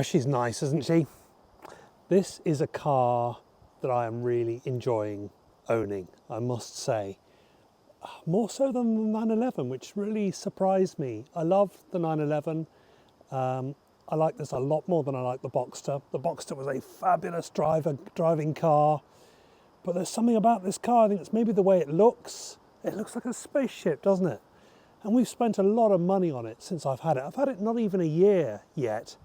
Oh, she's nice, isn't she? This is a car that I am really enjoying owning, I must say. More so than the 911, which really surprised me. I love the 911. I like this a lot more than I like the Boxster. The Boxster was a fabulous driving car, but there's something about this car, I think it's maybe the way it looks. It looks like a spaceship, doesn't it? And we've spent a lot of money on it since I've had it. I've had it not even a year yet.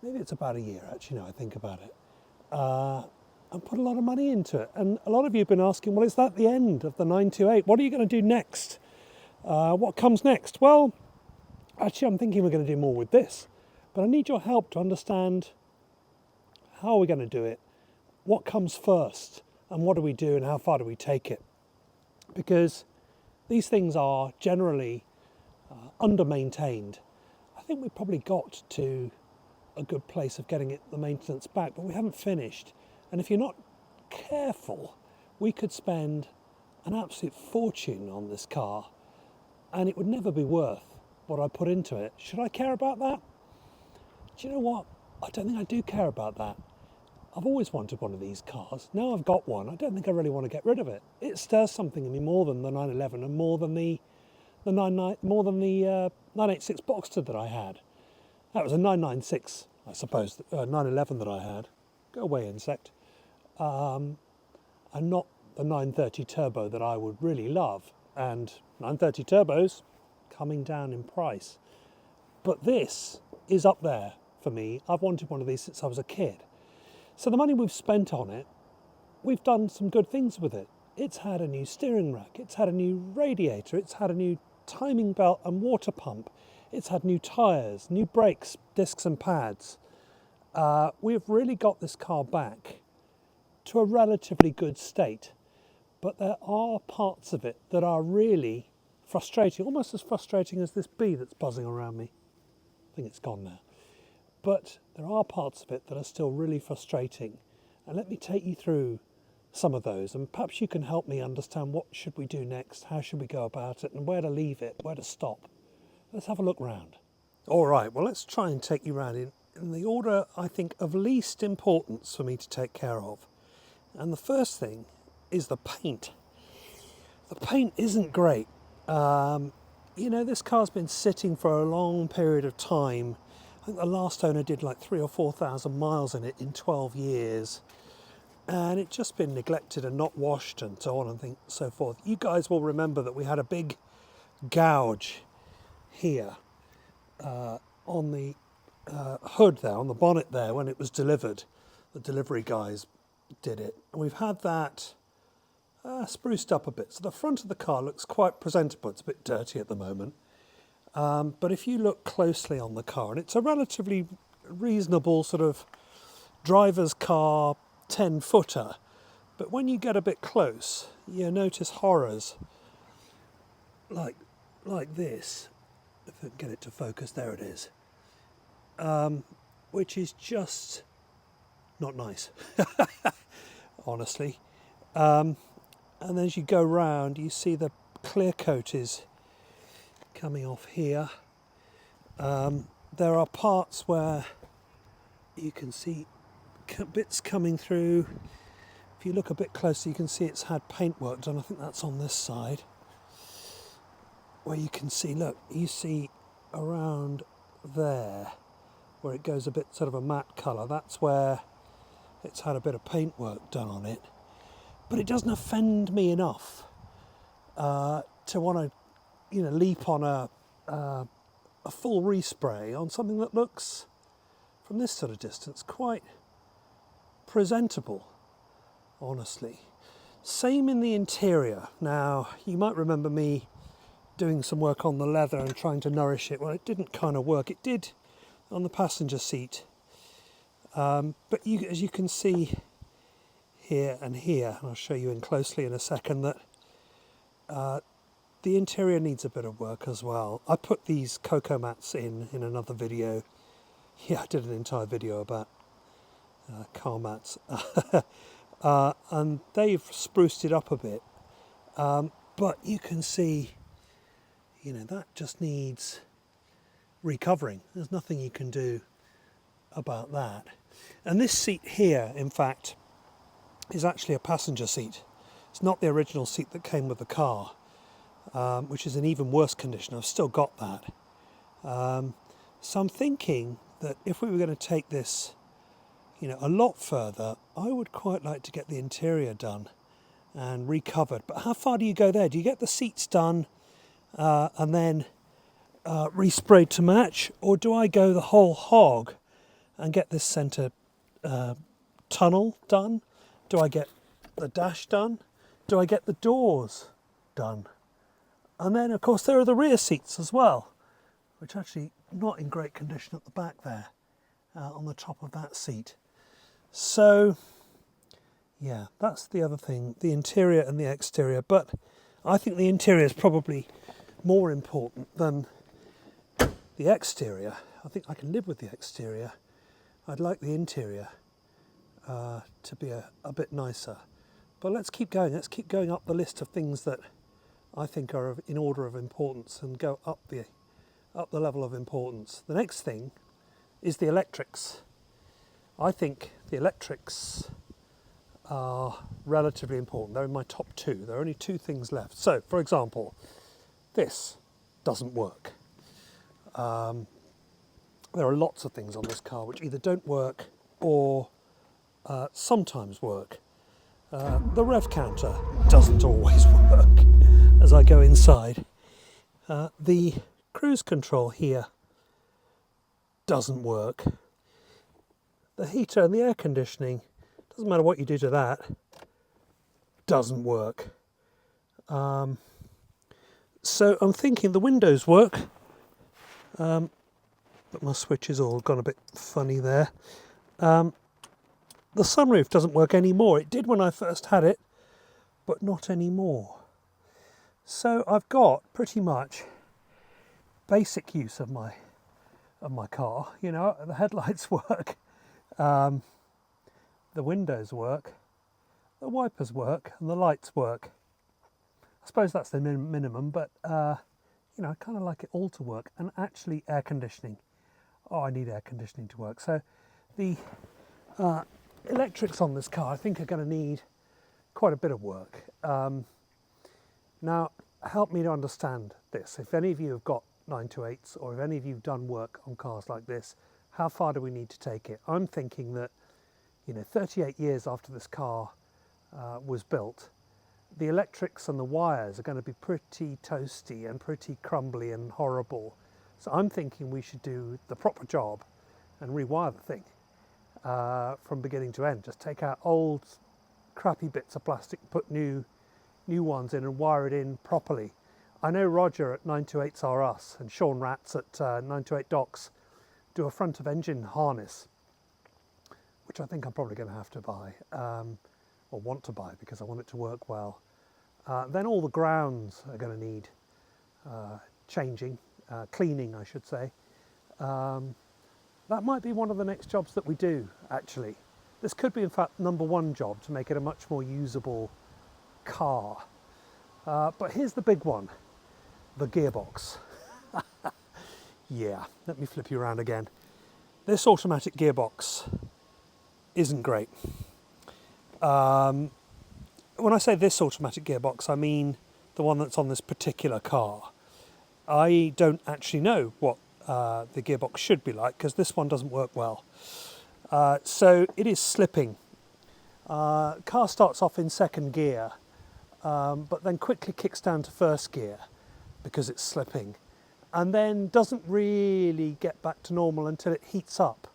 Maybe it's about a year, actually, now I think about it. And put a lot of money into it. And a lot of you have been asking, well, is that the end of the 928? What are you going to do next? What comes next? Well, actually, I'm thinking we're going to do more with this. But I need your help to understand how we're going to do it, what comes first, and what do we do and how far do we take it. Because these things are generally under-maintained. I think we've probably got to a good place of getting the maintenance back, but we haven't finished. And if you're not careful, we could spend an absolute fortune on this car and it would never be worth what I put into it. Should I care about that? Do you know what? I don't think I do care about that. I've always wanted one of these cars. Now I've got one, I don't think I really want to get rid of it. It stirs something in me more than the 911 and more than the 986 Boxster that I had. That was a 996, I suppose, 911 that I had. Go away, insect. And not the 930 Turbo that I would really love. And 930 Turbos coming down in price. But this is up there for me. I've wanted one of these since I was a kid. So the money we've spent on it, we've done some good things with it. It's had a new steering rack, it's had a new radiator, it's had a new timing belt and water pump, it's had new tyres, new brakes, discs and pads. We've really got this car back to a relatively good state, but there are parts of it that are really frustrating, almost as frustrating as this bee that's buzzing around me. I think it's gone now. But there are parts of it that are still really frustrating. And let me take you through some of those, and perhaps you can help me understand what should we do next, how should we go about it, and where to leave it, where to stop. Let's have a look round. All right, well, let's try and take you round in the order, I think, of least importance for me to take care of. And the first thing is the paint. The paint isn't great. You know, this car's been sitting for a long period of time. I think the last owner did like 3,000 or 4,000 miles in it in 12 years. And it's just been neglected and not washed and so on and so forth. You guys will remember that we had a big gouge here on the hood there, on the bonnet there when it was delivered. The delivery guys did it. And we've had that spruced up a bit. So the front of the car looks quite presentable. It's a bit dirty at the moment. But if you look closely on the car, and it's a relatively reasonable sort of driver's car 10-footer, but when you get a bit close, you notice horrors like this. If I can get it to focus, there it is. Which is just not nice, honestly. And as you go round, you see the clear coat is coming off here. There are parts where you can see bits coming through. If you look a bit closer, you can see it's had paintwork done. I think that's on this side, where you can see, look, you see around there where it goes a bit sort of a matte colour. That's where it's had a bit of paintwork done on it. But it doesn't offend me enough to want to, you know, leap on a full respray on something that looks, from this sort of distance, quite presentable, honestly. Same in the interior. Now, you might remember me doing some work on the leather and trying to nourish it. Well, it didn't kind of work. It did on the passenger seat. But as you can see here and here, and I'll show you in closely in a second, that the interior needs a bit of work as well. I put these cocoa mats in another video. Yeah, I did an entire video about car mats. And they've spruced it up a bit. But you can see, you know, that just needs recovering. There's nothing you can do about that. And this seat here, in fact, is actually a passenger seat. It's not the original seat that came with the car, which is in even worse condition. I've still got that. So I'm thinking that if we were going to take this, a lot further, I would quite like to get the interior done and recovered. But how far do you go there? Do you get the seats done and then resprayed to match, or do I go the whole hog and get this centre tunnel done? Do I get the dash done? Do I get the doors done? And then, of course, there are the rear seats as well, which are actually not in great condition at the back there, on the top of that seat. So, yeah, that's the other thing, the interior and the exterior. But I think the interior is probably more important than the exterior. I think I can live with the exterior. I'd like the interior to be a bit nicer. But let's keep going. Let's keep going up the list of things that I think are in order of importance and go up the level of importance. The next thing is the electrics. I think the electrics are relatively important. They're in my top two. There are only two things left. So, for example, this doesn't work. There are lots of things on this car which either don't work or sometimes work. The rev counter doesn't always work as I go inside. The cruise control here doesn't work. The heater and the air conditioning, doesn't matter what you do to that, doesn't work. So I'm thinking the windows work, but my switch is all gone a bit funny there. The sunroof doesn't work anymore. It did when I first had it, but not anymore. So I've got pretty much basic use of my car. The headlights work, the windows work, the wipers work, and the lights work. I suppose that's the minimum, but I kind of like it all to work. And actually, air conditioning. Oh, I need air conditioning to work. So the electrics on this car, I think, are going to need quite a bit of work. Now, help me to understand this. If any of you have got 928s, or if any of you have done work on cars like this, how far do we need to take it? I'm thinking that, 38 years after this car was built, the electrics and the wires are going to be pretty toasty and pretty crumbly and horrible. So I'm thinking we should do the proper job and rewire the thing from beginning to end. Just take out old crappy bits of plastic, put new ones in and wire it in properly. I know Roger at 928s R Us and Sean Ratz at 928 Docs do a front of engine harness, which I think I'm probably going to have to buy, or want to buy, because I want it to work well. Then all the grounds are going to need changing, cleaning I should say. That might be one of the next jobs that we do, actually. This could be, in fact, number one job to make it a much more usable car. But here's the big one, the gearbox. Yeah, let me flip you around again. This automatic gearbox isn't great. When I say this automatic gearbox, I mean the one that's on this particular car. I don't actually know what the gearbox should be like, because this one doesn't work well. So it is slipping. Car starts off in second gear, but then quickly kicks down to first gear because it's slipping, and then doesn't really get back to normal until it heats up.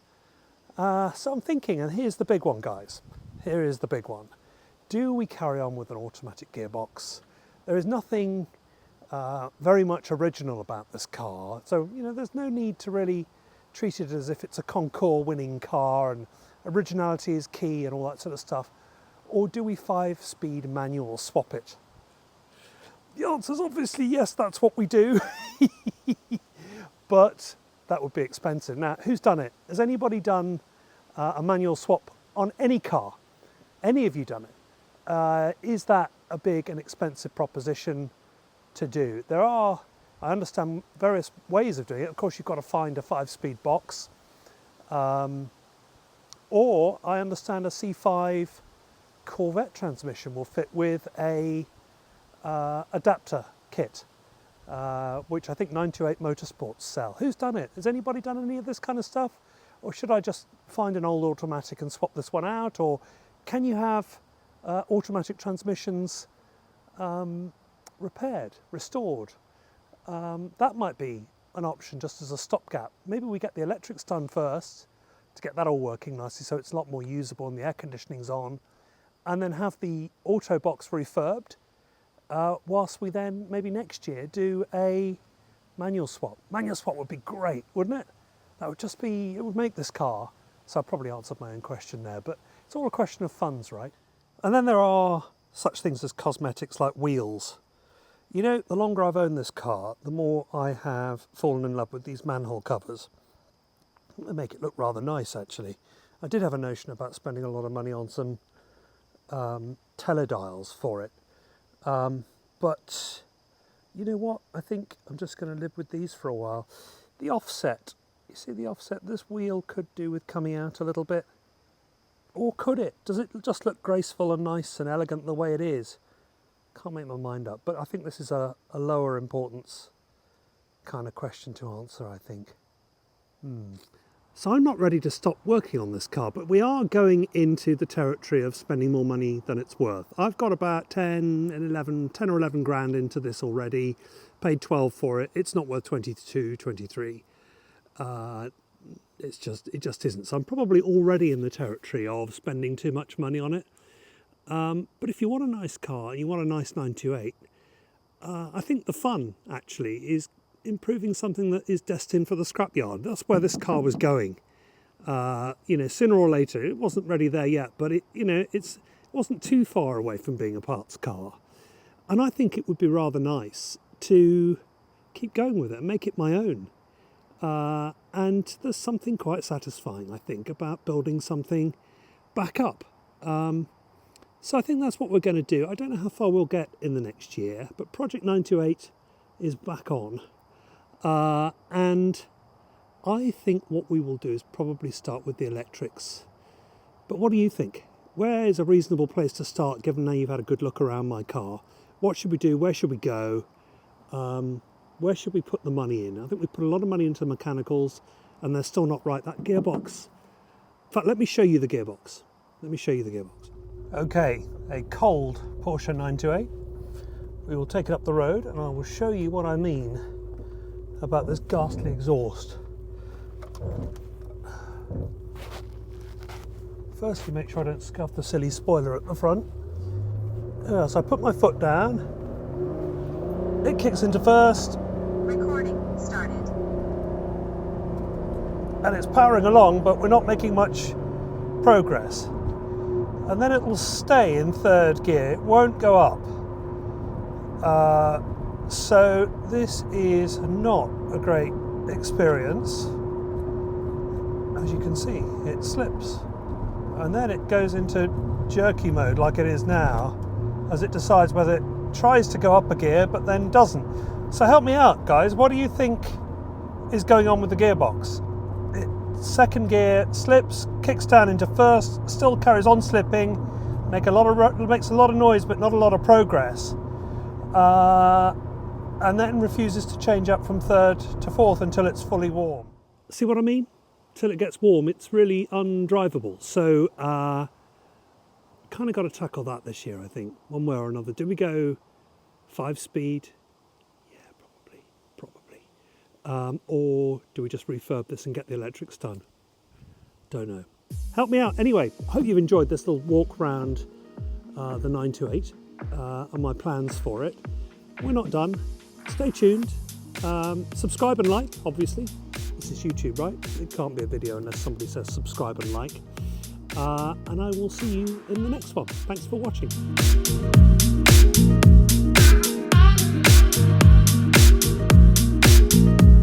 So I'm thinking, and here's the big one, guys. Here is the big one. Do we carry on with an automatic gearbox? There is nothing very much original about this car, so there's no need to really treat it as if it's a concours winning car and originality is key and all that sort of stuff. Or do we 5-speed manual swap it? The answer is obviously yes, that's what we do. But that would be expensive. Now, who's done it? Has anybody done a manual swap on any car? Any of you done it? Is that a big and expensive proposition to do? There are, I understand, various ways of doing it. Of course, you've got to find a 5-speed box. Or I understand a C5 Corvette transmission will fit with a adapter kit, which I think 928 Motorsports sell. Who's done it? Has anybody done any of this kind of stuff? Or should I just find an old automatic and swap this one out? Or can you have automatic transmissions repaired, restored? That might be an option just as a stopgap. Maybe we get the electrics done first to get that all working nicely so it's a lot more usable and the air conditioning's on, and then have the auto box refurbed whilst we then maybe next year do a manual swap. Manual swap would be great, wouldn't it? That would just be, it would make this car. So I probably answered my own question there, but it's all a question of funds, right? And then there are such things as cosmetics like wheels. You know, the longer I've owned this car, the more I have fallen in love with these manhole covers. They make it look rather nice, actually. I did have a notion about spending a lot of money on some teledials for it. But you know what? I think I'm just going to live with these for a while. The offset, you see the offset this wheel could do with coming out a little bit. Or could it? Does it just look graceful and nice and elegant the way it is? Can't make my mind up, but I think this is a lower importance kind of question to answer, I think. So I'm not ready to stop working on this car, but we are going into the territory of spending more money than it's worth. I've got about 10 or 11 grand into this already, paid 12 for it. It's not worth 22, 23. It just isn't. So I'm probably already in the territory of spending too much money on it. But if you want a nice car, you want a nice 928, I think the fun actually is improving something that is destined for the scrapyard. That's where this car was going. You know, sooner or later, it wasn't ready there yet, but it wasn't too far away from being a parts car. And I think it would be rather nice to keep going with it and make it my own. And there's something quite satisfying, I think, about building something back up. So I think that's what we're going to do. I don't know how far we'll get in the next year, but Project 928 is back on. And I think what we will do is probably start with the electrics. But what do you think? Where is a reasonable place to start, given now you've had a good look around my car? What should we do? Where should we go? Where should we put the money in? I think we put a lot of money into the mechanicals, and they're still not right. That gearbox. In fact, let me show you the gearbox. Okay, a cold Porsche 928. We will take it up the road, and I will show you what I mean about this ghastly exhaust. Firstly, make sure I don't scuff the silly spoiler at the front. So I put my foot down. It kicks into first. Recording started. And it's powering along, but we're not making much progress. And then it will stay in third gear. It won't go up. So this is not a great experience. As you can see, it slips. And then it goes into jerky mode like it is now, as it decides whether it tries to go up a gear but then doesn't. So help me out, guys. What do you think is going on with the gearbox? Second gear slips, kicks down into first, still carries on slipping, makes a lot of noise but not a lot of progress, and then refuses to change up from third to fourth until it's fully warm. See what I mean? Till it gets warm, it's really undrivable. So kind of got to tackle that this year, I think, one way or another. Do we go 5-speed? Yeah, probably. Or do we just refurb this and get the electrics done? Don't know. Help me out. Anyway, I hope you've enjoyed this little walk around the 928 and my plans for it. We're not done. Stay tuned. Subscribe and like, obviously. This is YouTube, right? It can't be a video unless somebody says subscribe and like. And I will see you in the next one. Thanks for watching.